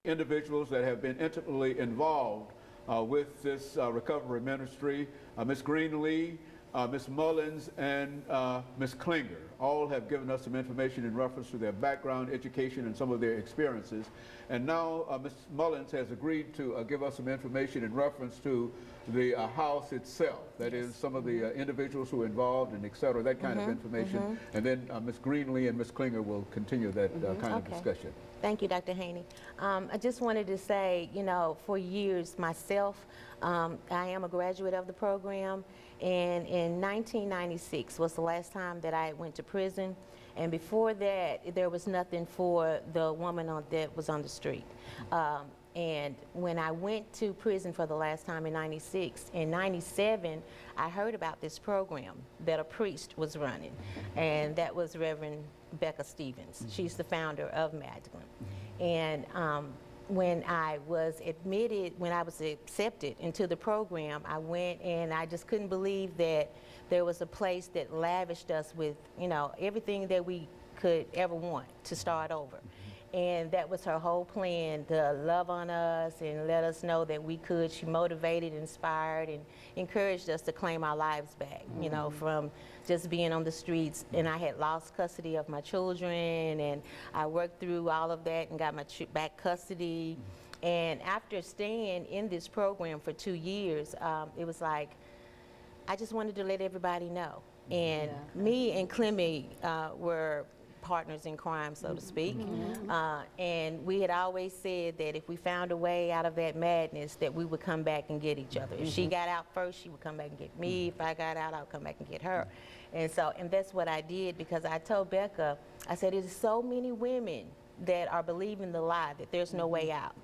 individuals that have been intimately involved with this recovery ministry. Ms. Greenlee, Ms. Mullins, and Ms. Klinger all have given us some information in reference to their background, education, and some of their experiences. And now Ms. Mullins has agreed to give us some information in reference to the house itself. That is, some of the individuals who are involved and et cetera, that kind of information. And then Ms. Greenlee and Ms. Klinger will continue that kind of discussion. Thank you, Dr. Haney. I just wanted to say, you know, for years myself, I am a graduate of the program, and in 1996 was the last time that I went to prison. And before that, there was nothing for the woman that was on the street. And when I went to prison for the last time in 96, in 97, I heard about this program that a priest was running, and that was Reverend Becca Stevens. She's the founder of Magdalene. And when I was accepted into the program, I went and I just couldn't believe that there was a place that lavished us with, you know, everything that we could ever want to start over. And that was her whole plan, to love on us and let us know that we could. She motivated, inspired, and encouraged us to claim our lives back, you know, from just being on the streets. And I had lost custody of my children, and I worked through all of that and got my back custody. And after staying in this program for 2 years, it was like, I just wanted to let everybody know. And me and Clemmy were partners in crime, so to speak. And we had always said that if we found a way out of that madness, that we would come back and get each other. If she got out first, she would come back and get me. If I got out, I would come back and get her. And that's what I did, because I told Becca, I said, there's so many women that are believing the lie that there's no way out.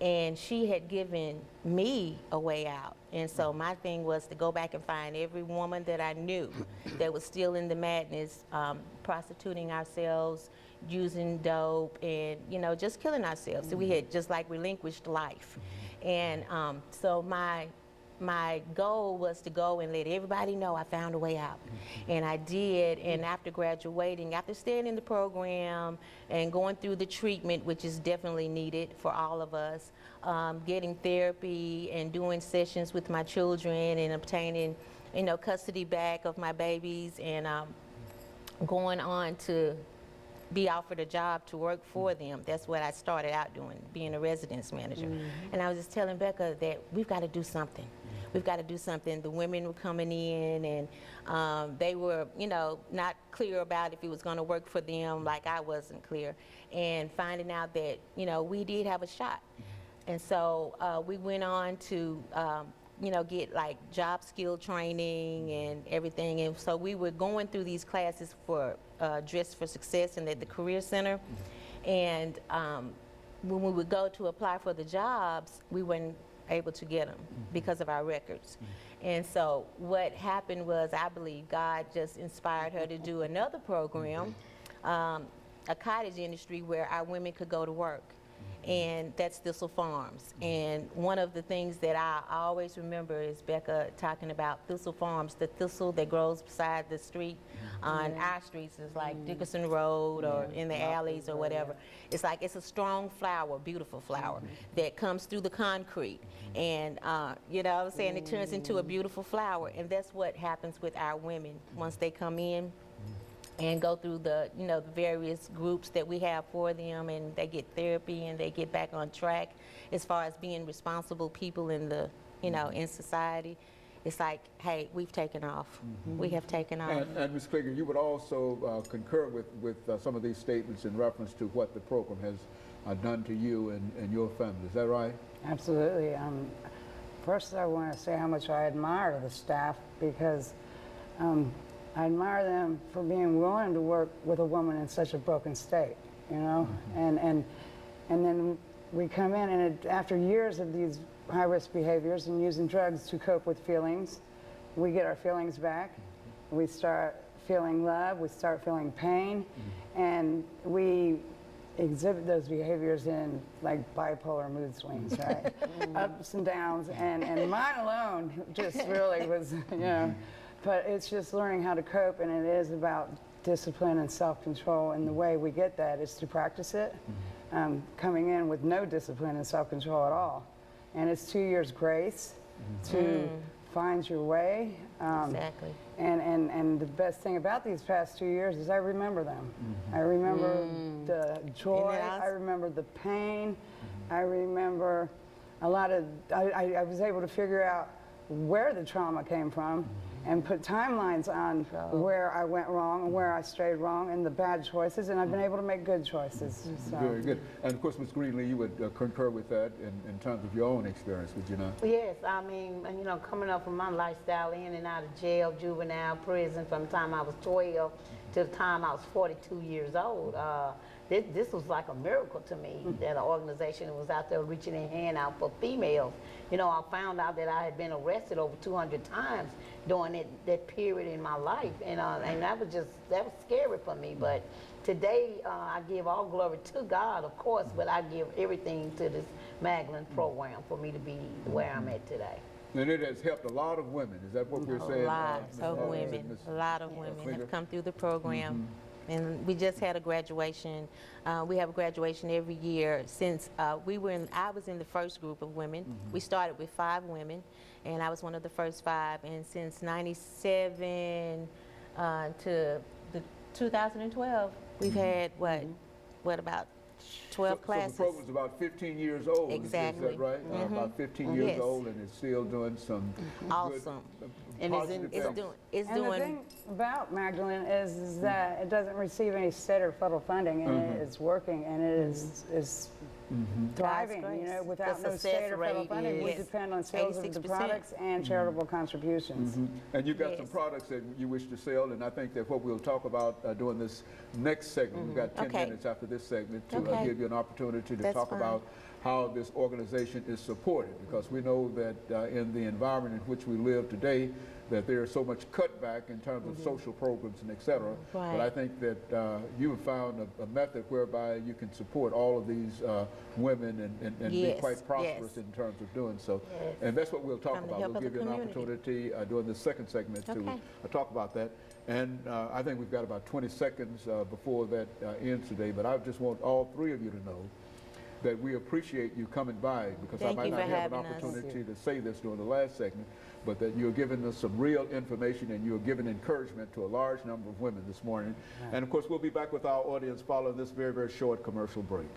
And she had given me a way out. And so my thing was to go back and find every woman that I knew that was still in the madness, prostituting ourselves, using dope, and, you know, just killing ourselves. So we had just like relinquished life. And so my goal was to go and let everybody know I found a way out. And I did. And after graduating, after staying in the program and going through the treatment, which is definitely needed for all of us, getting therapy and doing sessions with my children and obtaining, you know, custody back of my babies, and going on to be offered a job to work for them. That's what I started out doing, being a residence manager. And I was just telling Becca that we've got to do something. We've got to do something. The women were coming in, and they were, you know, not clear about if it was going to work for them, like I wasn't clear. And finding out that, you know, we did have a shot. And so we went on to, you know, get like job skill training and everything. And so we were going through these classes for Dress for Success and at the Career Center. And when we would go to apply for the jobs, we weren't able to get them because of our records. And so what happened was, I believe God just inspired her to do another program, a cottage industry where our women could go to work. And that's Thistle Farms. And one of the things that I always remember is Becca talking about Thistle Farms, the thistle that grows beside the street. On our streets is like Dickerson Road or in the alleys or whatever. It's like, it's a strong flower, beautiful flower that comes through the concrete. And you know what I'm saying, it turns into a beautiful flower. And that's what happens with our women once they come in and go through the, you know, the various groups that we have for them, and they get therapy and they get back on track as far as being responsible people in the, you know, in society. It's like, hey, we've taken off. We have taken off. And Ms. Klinger, you would also concur with some of these statements in reference to what the program has done to you and your family. Is that right? Absolutely. First, I want to say how much I admire the staff, because I admire them for being willing to work with a woman in such a broken state, you know? And then we come in, and after years of these high-risk behaviors and using drugs to cope with feelings, we get our feelings back. We start feeling love, we start feeling pain, and we exhibit those behaviors in like bipolar mood swings, right? Ups and downs, and mine alone just really was, you know, but it's just learning how to cope, and it is about discipline and self-control, and the way we get that is to practice it, coming in with no discipline and self-control at all. And it's 2 years grace to find your way. Exactly. And the best thing about these past 2 years is I remember them. I remember the joy, I remember the pain, I remember a lot of, I was able to figure out where the trauma came from and put timelines on where I went wrong and where I strayed wrong and the bad choices, and I've been able to make good choices. So. Very good. And of course, Ms. Greenlee, you would concur with that in terms of your own experience, would you not? Yes, I mean, you know, coming up from my lifestyle in and out of jail, juvenile, prison, from the time I was 12 to the time I was 42 years old. This was like a miracle to me that an organization was out there reaching a hand out for females. You know, I found out that I had been arrested over 200 times during that period in my life, and that was scary for me. But today, I give all glory to God, of course, but I give everything to this Magdalene program for me to be where I'm at today. And it has helped a lot of women. Is that what we're saying? A lot of women have come through the program. And we just had a graduation. We have a graduation every year since I was in the first group of women. We started with 5 women, and I was one of the first 5. And since '97 to 2012, we've had about 12 classes. So the program's about 15 years old. Exactly. Is that right? About 15 years old, and it's still doing some awesome. And it's And doing. the thing about Magdalene is that it doesn't receive any state or federal funding, and it's working, and it is thriving. You know, without no state or federal funding, we depend on sales of the 86%. products and charitable contributions. And you've got some products that you wish to sell, and I think that what we'll talk about during this next segment, we've got 10 minutes after this segment to give you an opportunity to talk about how this organization is supported, because we know that in the environment in which we live today, that there is so much cutback in terms of social programs and et cetera. Right. But I think that you have found a method whereby you can support all of these women and be quite prosperous in terms of doing so. And that's what we'll talk about. We'll give you an opportunity during the second segment to talk about that. And I think we've got about 20 seconds before that ends today, but I just want all 3 of you to know that we appreciate you coming by, because I might not have an opportunity to say this during the last segment, but that you're giving us some real information and you're giving encouragement to a large number of women this morning. And of course, we'll be back with our audience following this very, very short commercial break.